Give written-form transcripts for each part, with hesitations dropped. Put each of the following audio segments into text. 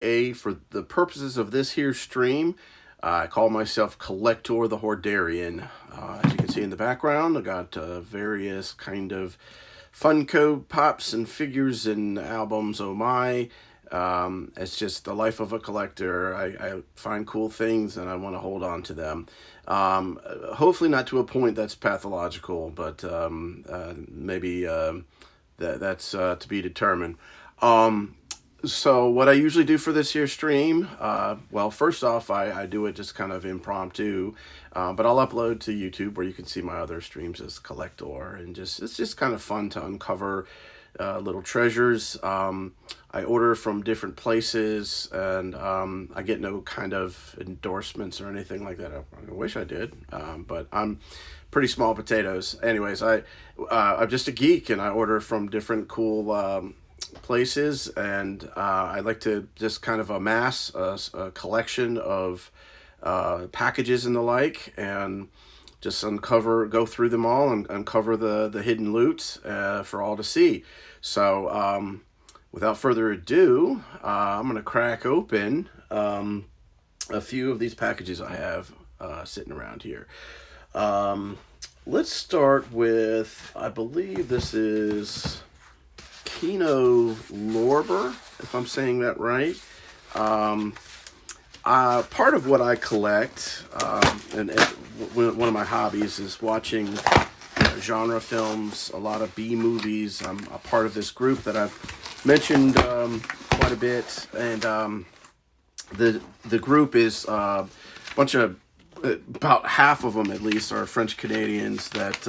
For the purposes of this here stream, I call myself Kollector the Hordarian. As you can see in the background, I got various kind of Funko Pops and figures and albums. Oh my. It's just the life of a collector. I find cool things and I want to hold on to them. Hopefully not to a point that's pathological, but maybe that's to be determined. So what I usually do for this here stream, well, first off, I do it just kind of impromptu, but I'll upload to YouTube where you can see my other streams as Kollector, and it's just kind of fun to uncover little treasures. I order from different places, and I get no kind of endorsements or anything like that. I wish I did, but I'm pretty small potatoes. Anyways, I'm just a geek, and I order from different cool places, and I like to just kind of amass a collection of packages and the like, and just go through them all and uncover the hidden loot for all to see. So without further ado, I'm going to crack open a few of these packages I have sitting around here. Let's start with, I believe this is Kino Lorber, if I'm saying that right. Part of what I collect, and one of my hobbies is watching genre films, a lot of B movies. I'm a part of this group that I've mentioned quite a bit, and the group is a bunch of about half of them at least are French Canadians that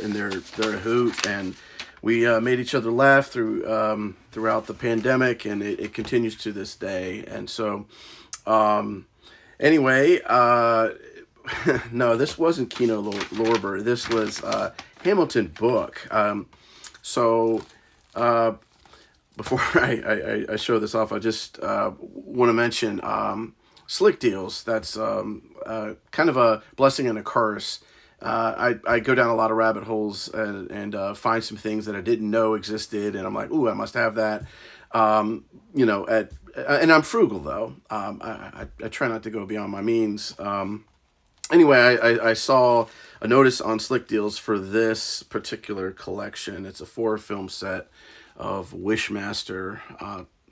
and they're a hoot, and we made each other laugh throughout the pandemic, and it continues to this day. And so anyway, no, this wasn't Kino Lorber. This was Hamilton Book. So before I show this off, I just want to mention Slick Deals. That's kind of a blessing and a curse. I go down a lot of rabbit holes and find some things that I didn't know existed, and I'm like, ooh, I must have that. And I'm frugal though. I try not to go beyond my means. Anyway, I saw a notice on Slick Deals for this particular collection. It's a 4-film set of Wishmaster.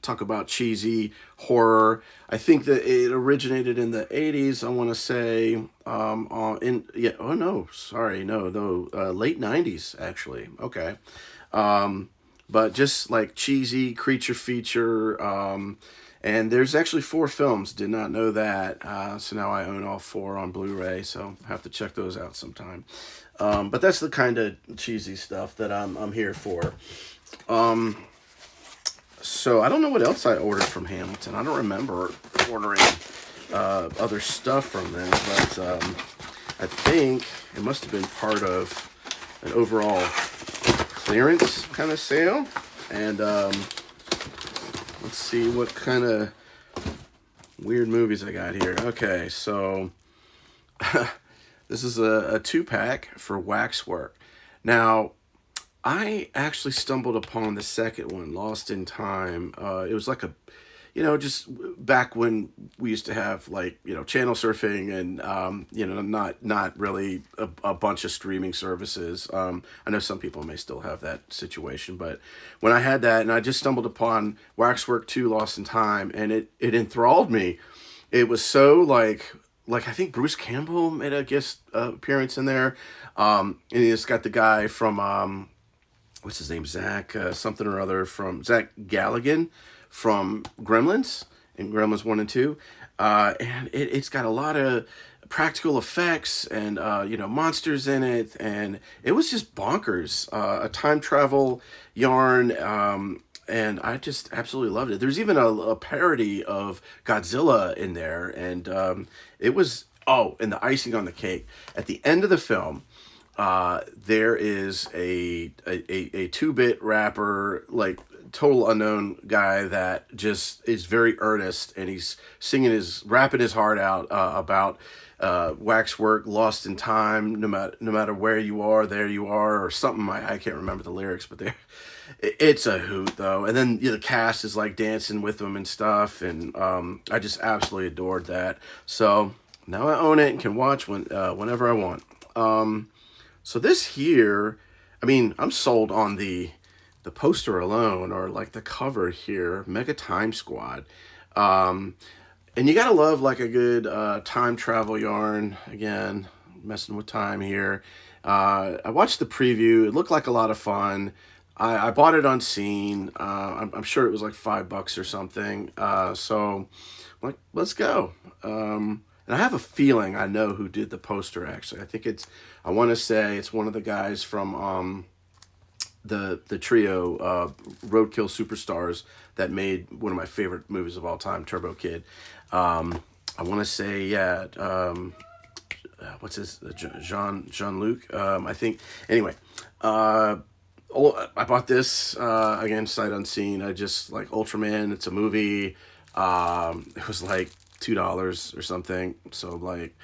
Talk about cheesy horror. I think that it originated in the 80s, I want to say, late 90s, actually. Okay. But just like cheesy creature feature, and there's actually 4 films, did not know that, so now I own all 4 on Blu-ray, so I have to check those out sometime. But that's the kind of cheesy stuff that I'm here for. So I don't know what else I ordered from Hamilton. I don't remember ordering other stuff from them, but I think it must have been part of an overall clearance kind of sale. And let's see what kind of weird movies I got here. Okay, so this is a 2-pack for Waxwork. Now, I actually stumbled upon the second one, Lost in Time. It was like just back when we used to have channel surfing and, not really a bunch of streaming services. I know some people may still have that situation, but when I had that, and I just stumbled upon Waxwork 2, Lost in Time, and it enthralled me. It was so like I think Bruce Campbell made a guest appearance in there. And it's got the guy from, what's his name? Zach something or other, from Zach Galligan from Gremlins and Gremlins 1 and 2. And it's got a lot of practical effects and, monsters in it. And it was just bonkers. A time travel yarn. And I just absolutely loved it. There's even a parody of Godzilla in there. And it was, and the icing on the cake. At the end of the film, there is a 2-bit rapper, like total unknown guy that just is very earnest, and he's rapping his heart out about Waxwork, Lost in Time, no matter where you are, there you are, or something. I can't remember the lyrics, but It's a hoot though, and then the cast is like dancing with them and stuff, and I just absolutely adored that. So now I own it and can watch whenever I want. So this here, I mean, I'm sold on the poster alone, or like the cover here, Mega Time Squad. Um, and you gotta love like a good time travel yarn. Again, messing with time here. I watched the preview. It looked like a lot of fun. I bought it on scene. I'm sure it was like $5 or something. So I'm like, let's go. And I have a feeling I know who did the poster. Actually, I want to say it's one of the guys from the trio Roadkill Superstars that made one of my favorite movies of all time, Turbo Kid. I want to say, yeah. What's his Jean-Luc? I think. Anyway, I bought this again sight unseen. I just like Ultraman. It's a movie. It was like $2 or something. So like,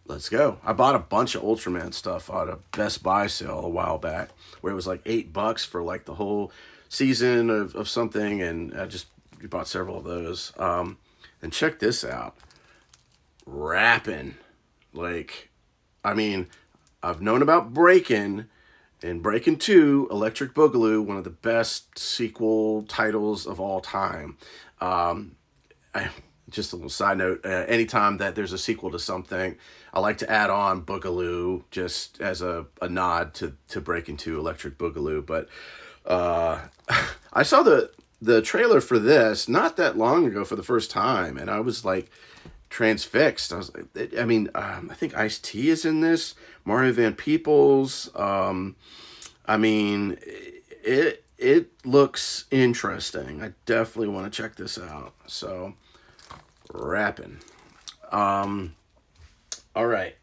let's go. I bought a bunch of Ultraman stuff at a Best Buy sale a while back, where it was like $8 for like the whole season of something, and I just bought several of those. And check this out, Rappin'. Like, I mean, I've known about Breakin'. And Breakin' 2, Electric Boogaloo, one of the best sequel titles of all time. Just a little side note, anytime that there's a sequel to something, I like to add on Boogaloo just as a nod to Breakin' 2, Electric Boogaloo. But I saw the trailer for this not that long ago for the first time, and I was like transfixed. I was like, I think Ice-T is in this, Mario Van Peebles. I mean, it looks interesting. I definitely want to check this out. So, Rappin'. All right.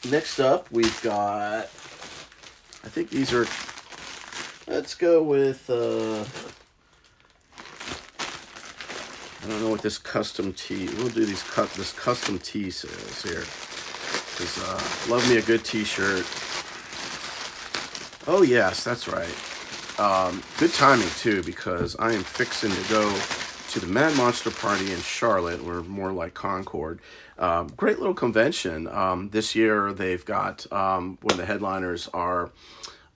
Next up, we've got, I think these are, let's go with, I don't know what this custom tee, we'll do this custom tee sales here. Because love me a good t-shirt. Oh yes, that's right. Good timing too, because I am fixing to go to the Mad Monster Party in Charlotte, or more like Concord. Great little convention. This year they've got one of the headliners are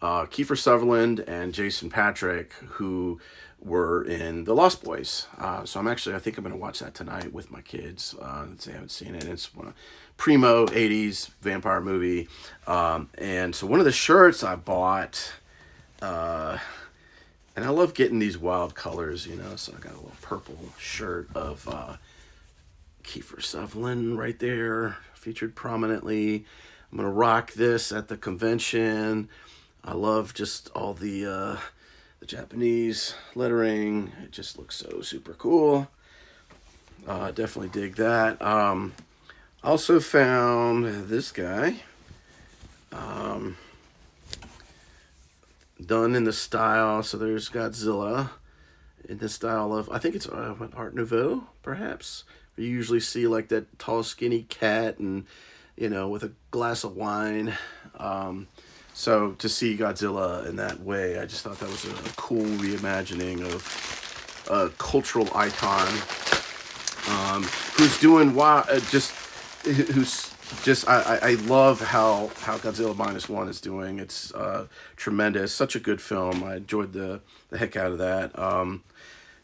Kiefer Sutherland and Jason Patrick, who were in The Lost Boys. So I think I'm going to watch that tonight with my kids. They haven't seen it. It's one of primo 80s vampire movie. And so one of the shirts I bought, and I love getting these wild colors, so I got a little purple shirt of Kiefer Sutherland right there, featured prominently. I'm going to rock this at the convention. I love just all the Japanese lettering. It just looks so super cool. Definitely dig that. Also found this guy. Done in the style, so there's Godzilla in the style of, I think it's Art Nouveau, perhaps. You usually see like that tall, skinny cat and, with a glass of wine. So to see Godzilla in that way, I just thought that was a cool reimagining of a cultural icon who's doing I love how Godzilla -1 is doing. It's tremendous, such a good film. I enjoyed the heck out of that,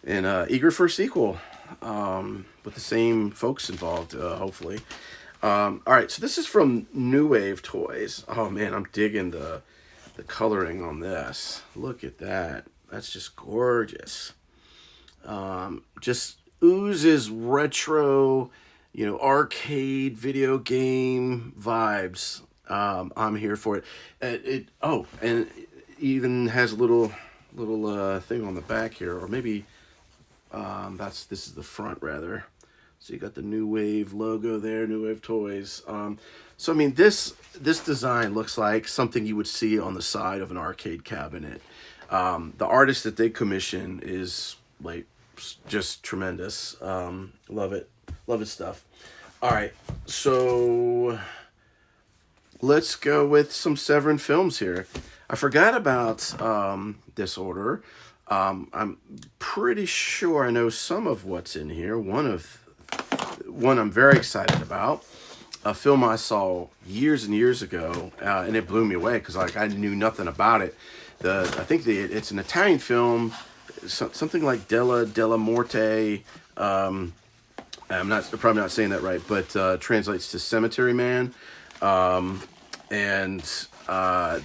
and eager for a sequel with the same folks involved, hopefully. All right, so this is from New Wave Toys. Oh man, I'm digging the coloring on this. Look at that. That's just gorgeous. Just oozes retro, arcade video game vibes. I'm here for it. And it even has a little thing on the back here, or maybe this is the front rather. So you got the New Wave logo there, New Wave Toys. So I mean, this design looks like something you would see on the side of an arcade cabinet. The artist that they commission is like just tremendous. Love it. Love his stuff. All right, so let's go with some Severin Films here. I forgot about this order. I'm pretty sure I know some of what's in here. One I'm very excited about. A film I saw years and years ago, and it blew me away because like I knew nothing about it. I think it's an Italian film, something like Della Morte. I'm not probably not saying that right, but translates to Cemetery Man. And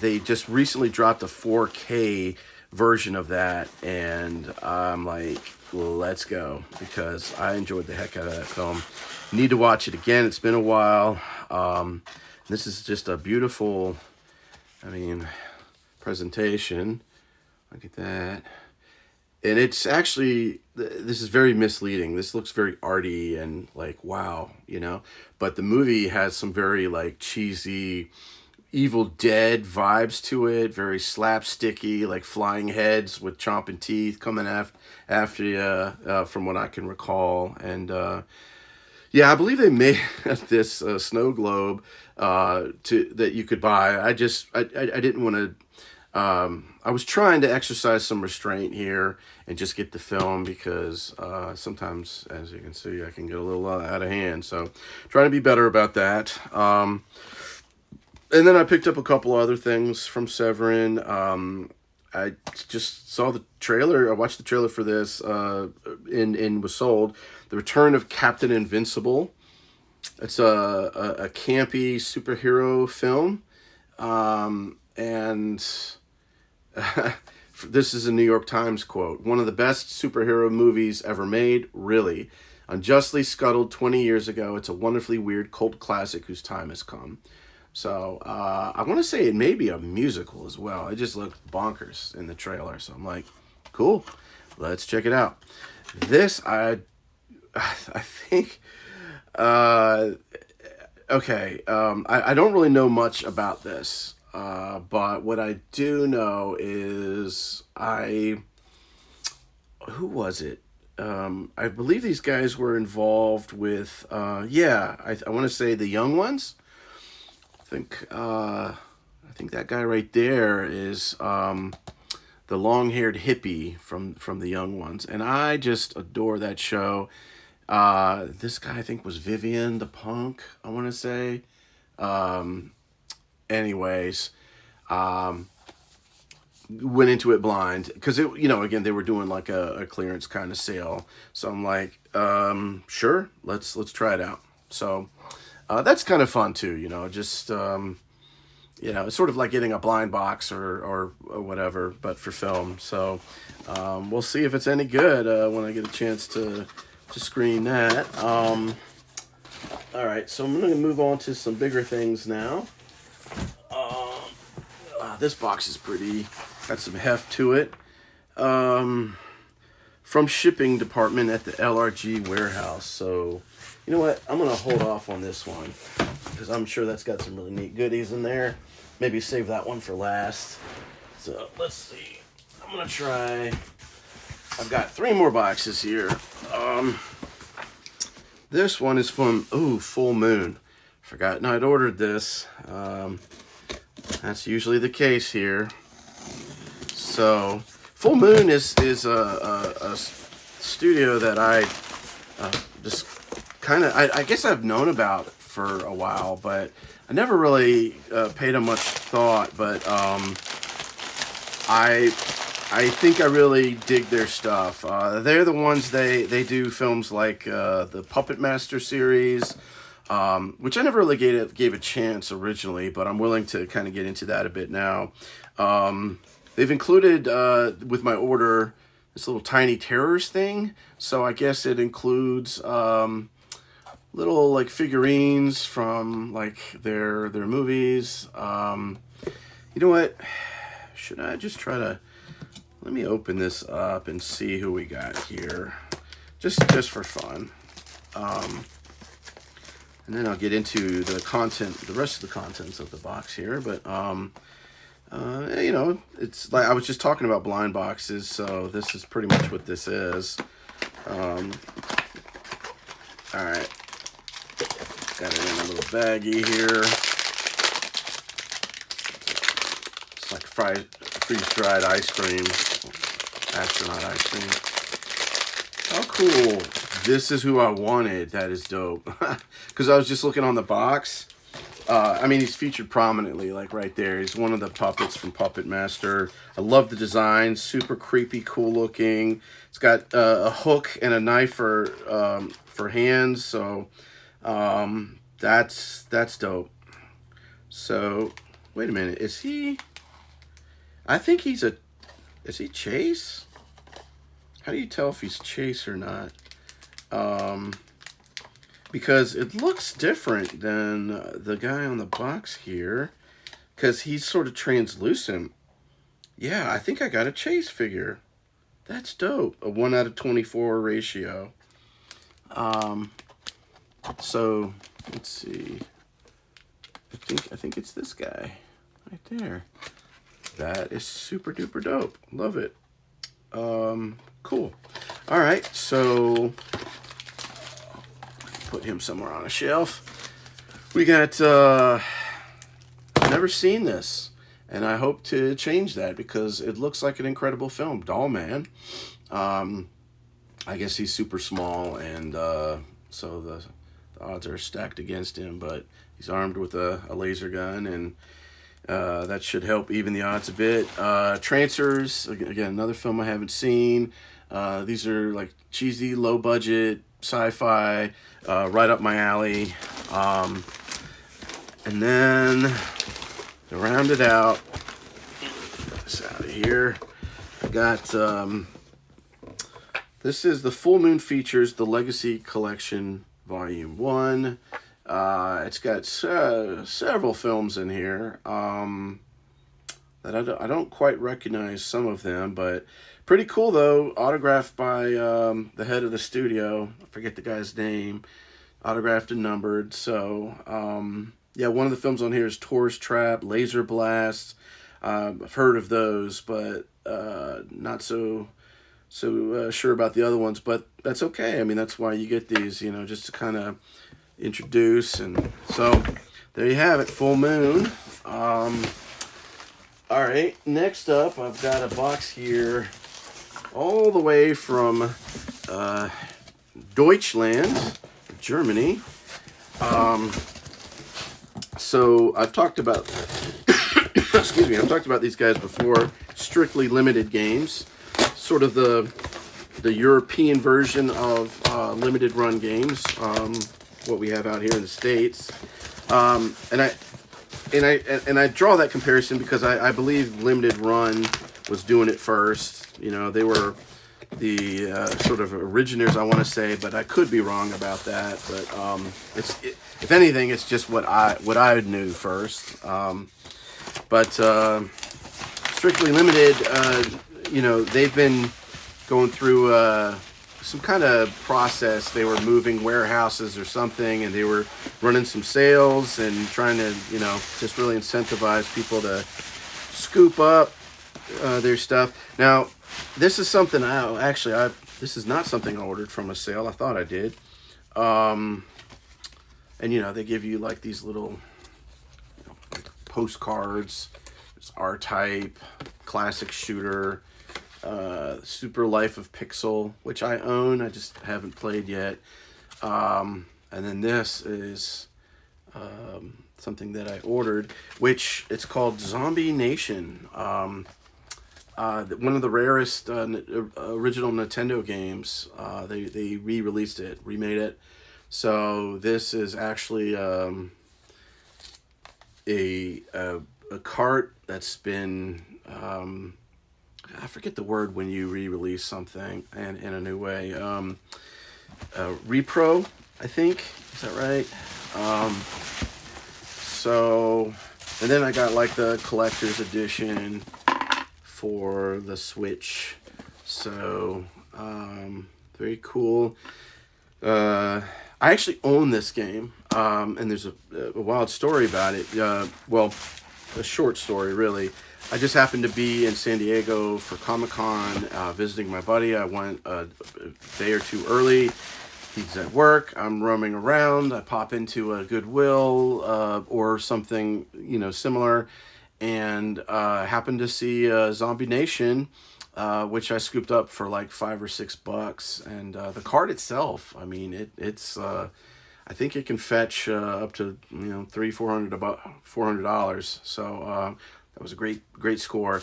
they just recently dropped a 4K version of that, and I'm like, let's go, because I enjoyed the heck out of that film. Need to watch it again. It's been a while. This is just a beautiful, I mean, presentation. Look at that. And it's actually, this is very misleading. This looks very arty and like, wow, you know. But the movie has some very like cheesy Evil Dead vibes to it, very slapsticky, like flying heads with chomping teeth coming after you, from what I can recall. And yeah, I believe they made this snow globe that you could buy. I didn't want to. I was trying to exercise some restraint here and just get the film because sometimes, as you can see, I can get a little out of hand. So, trying to be better about that. And then I picked up a couple other things from Severin. I just saw the trailer. I watched the trailer for this and was sold. The Return of Captain Invincible. It's a campy superhero film. And this is a New York Times quote. One of the best superhero movies ever made, really. Unjustly scuttled 20 years ago, it's a wonderfully weird cult classic whose time has come. So I want to say it may be a musical as well. It just looked bonkers in the trailer. So I'm like, cool, let's check it out. This, I think, okay, I don't really know much about this. But what I do know is who was it? I believe these guys were involved with, I want to say the Young Ones. I think that guy right there is the long-haired hippie from the Young Ones, and I just adore that show. This guy I think was Vivian the Punk, I want to say. Anyways, went into it blind because again they were doing like a clearance kind of sale, so I'm like, sure, let's try it out. So. That's kind of fun too, just, it's sort of like getting a blind box or whatever, but for film. So we'll see if it's any good when I get a chance to screen that. All right, so I'm going to move on to some bigger things now. This box is pretty, got some heft to it. From shipping department at the LRG warehouse. So, you know what? I'm going to hold off on this one because I'm sure that's got some really neat goodies in there. Maybe save that one for last. So, let's see. I'm going to try. I've got 3 more boxes here. This one is from, Full Moon. Forgot. No, I'd ordered this. That's usually the case here. So, Full Moon is a studio that I just kind of, I guess I've known about for a while, but I never really paid them much thought. But I think I really dig their stuff. They're the ones, they do films like the Puppet Master series, which I never really gave a chance originally, but I'm willing to kind of get into that a bit now. They've included with my order this little Tiny Terrors thing, so I guess it includes little like figurines from like their movies. You know what? Should I just try to, let me open this up and see who we got here, just for fun. And then I'll get into the content, the rest of the contents of the box here. But it's like I was just talking about blind boxes, so this is pretty much what this is. All right, got it in a little baggie here. It's like freeze-dried ice cream, astronaut ice cream. How cool. This is who I wanted. That is dope. Because I was just looking on the box. I mean, he's featured prominently, like right there. He's one of the puppets from Puppet Master. I love the design. Super creepy, cool looking. It's got a hook and a knife for hands. So that's dope. So wait a minute. Is he? I think he's a. Is he Chase? How do you tell if he's Chase or not? Because it looks different than the guy on the box here. Because he's sort of translucent. Yeah, I think I got a Chase figure. That's dope. A 1/24 ratio. So, let's see. I think it's this guy. Right there. That is super duper dope. Love it. Cool. All right, so put him somewhere on a shelf. We got I've never seen this, and I hope to change that because it looks like an incredible film. Doll Man. I guess he's super small, and so the odds are stacked against him, but he's armed with a laser gun, and that should help even the odds a bit. Trancers, again, another film I haven't seen. These are like cheesy, low budget, sci-fi, right up my alley. And then to round it out, get this out of here, I got, this is the Full Moon Features, the Legacy Collection, Volume 1. It's got several films in here that I don't quite recognize some of them, but pretty cool though. Autographed by the head of the studio. I forget the guy's name. Autographed and numbered. So yeah, one of the films on here is Tor's Trap, Laser Blast. I've heard of those, but not so sure about the other ones. But that's okay. I mean, that's why you get these, you know, just to kind of introduce. And so there you have it, Full Moon. All right, next up I've got a box here all the way from Deutschland, Germany. So I've talked about excuse me, I've talked about these guys before. Strictly limited games, sort of the European version of limited run games. What we have out here in the States, and I draw that comparison because I believe Limited Run was doing it first. You know, they were the sort of originators, I want to say, but I could be wrong about that. But if anything, it's just what I knew first. But Strictly Limited, you know, they've been going through some kind of process. They were moving warehouses or something, and they were running some sales and trying to, you know, just really incentivize people to scoop up their stuff. Now, this is something this is not something I ordered from a sale. I thought I did. And you know, they give you like these little, you know, like postcards. It's R-Type, classic shooter, Super Life of Pixel, which I own, I just haven't played yet. And then this is something that I ordered, which it's called Zombie Nation. One of the rarest original Nintendo games. They re-released it, remade it. So this is actually a cart that's been I forget the word when you re-release something and in a new way. Repro, I think. Is that right? So, and then I got like the collector's edition for the Switch. So, very cool. I actually own this game, and there's a wild story about it. Well, a short story, really. I just happened to be in San Diego for Comic-Con, visiting my buddy. I went a day or two early. He's at work. I'm roaming around. I pop into a Goodwill or something, you know, similar, and happened to see Zombie Nation, which I scooped up for like $5 or $6. And the card itself, I mean, it's I think it can fetch up to $300, $400 about $400. So that was a great score.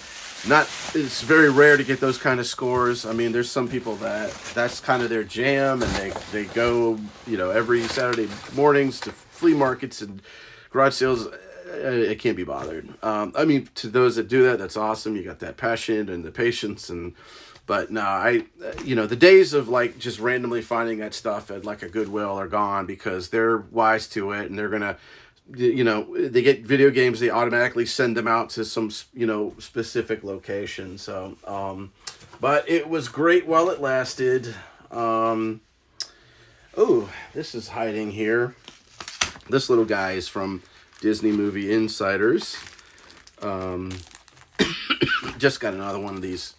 It's very rare to get those kind of scores. I mean, there's some people that's kind of their jam, and they go every Saturday mornings to flea markets and garage sales. I can't be bothered. I mean, to those that do that, that's awesome. You got that passion and the patience, but no, the days of like just randomly finding that stuff at like a Goodwill are gone, because they're wise to it, and they're gonna, they get video games, they automatically send them out to some specific location. So, but it was great while it lasted. Oh, this is hiding here. This little guy is from Disney Movie Insiders. Just got another one of these,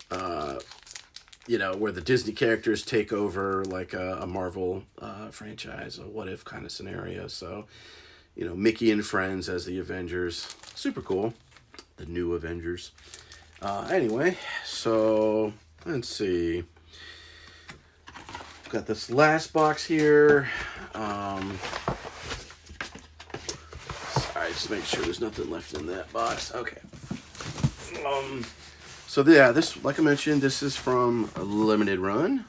where the Disney characters take over like a Marvel franchise, a what if kind of scenario. So, Mickey and friends as the Avengers. Super cool. The new Avengers. Anyway, so let's see. Got this last box here. Sorry, just make sure there's nothing left in that box. Okay. So yeah, this, like I mentioned, this is from Limited Run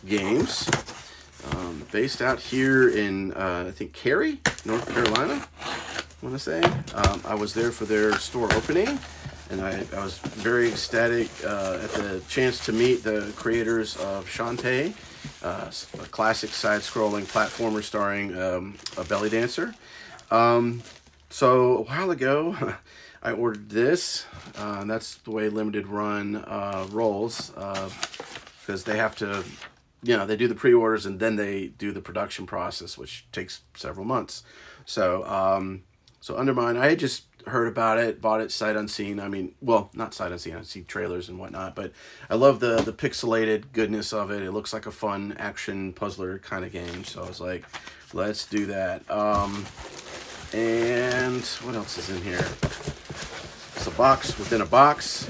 Games, based out here in I think Cary, North Carolina. I want to say I was there for their store opening, and I was very ecstatic at the chance to meet the creators of Shantae, a classic side-scrolling platformer starring a belly dancer. So a while ago, I ordered this, and that's the way Limited Run rolls, because they have to, they do the pre-orders and then they do the production process, which takes several months. So, so Undermine, I had just heard about it, bought it sight unseen. I mean, well, not sight unseen, I see trailers and whatnot, but I love the pixelated goodness of it. It looks like a fun action puzzler kind of game, so I was like, let's do that. And what else is in here? It's a box within a box.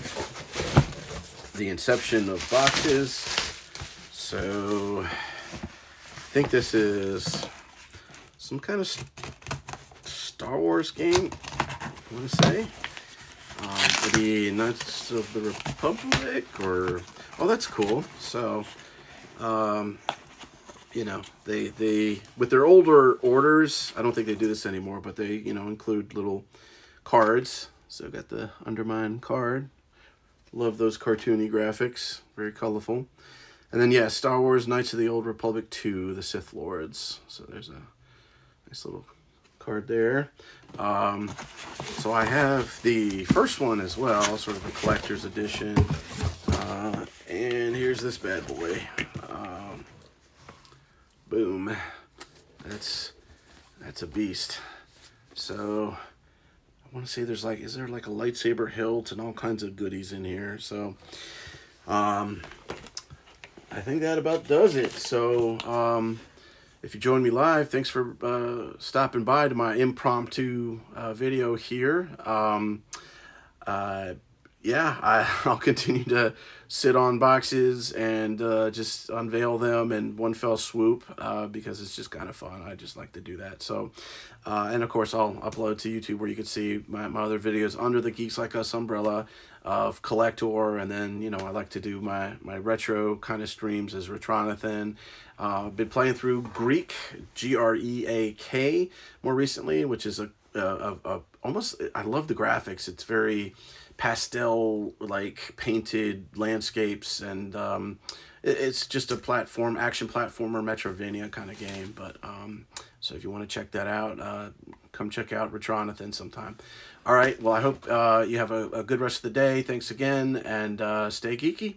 The inception of boxes. So I think this is some kind of Star Wars game, I want to say. The Knights of the Republic, or oh, that's cool. So they with their older orders, I don't think they do this anymore, but they include little cards. So got the Undermine card. Love those cartoony graphics, very colorful. And then yeah, Star Wars Knights of the Old Republic 2, the Sith Lords. So there's a nice little card there. So I have the first one as well, sort of a collector's edition. And here's this bad boy. Boom. That's a beast. So I want to say there's like, is there like a lightsaber hilt and all kinds of goodies in here? So I think that about does it. So if you join me live, thanks for stopping by to my impromptu video here. Yeah, I'll continue to sit on boxes and just unveil them in one fell swoop because it's just kind of fun. I just like to do that. So, and of course, I'll upload to YouTube where you can see my other videos under the Geeks Like Us umbrella of Kollector. And then, I like to do my retro kind of streams as Retronathan. Been playing through Greek, Greak, more recently, which is almost, I love the graphics. It's very pastel, like painted landscapes, and it's just a action platformer, Metrovania kind of game. But so if you want to check that out, come check out Retronathan sometime. All right, well, I hope you have a good rest of the day. Thanks again, and stay geeky.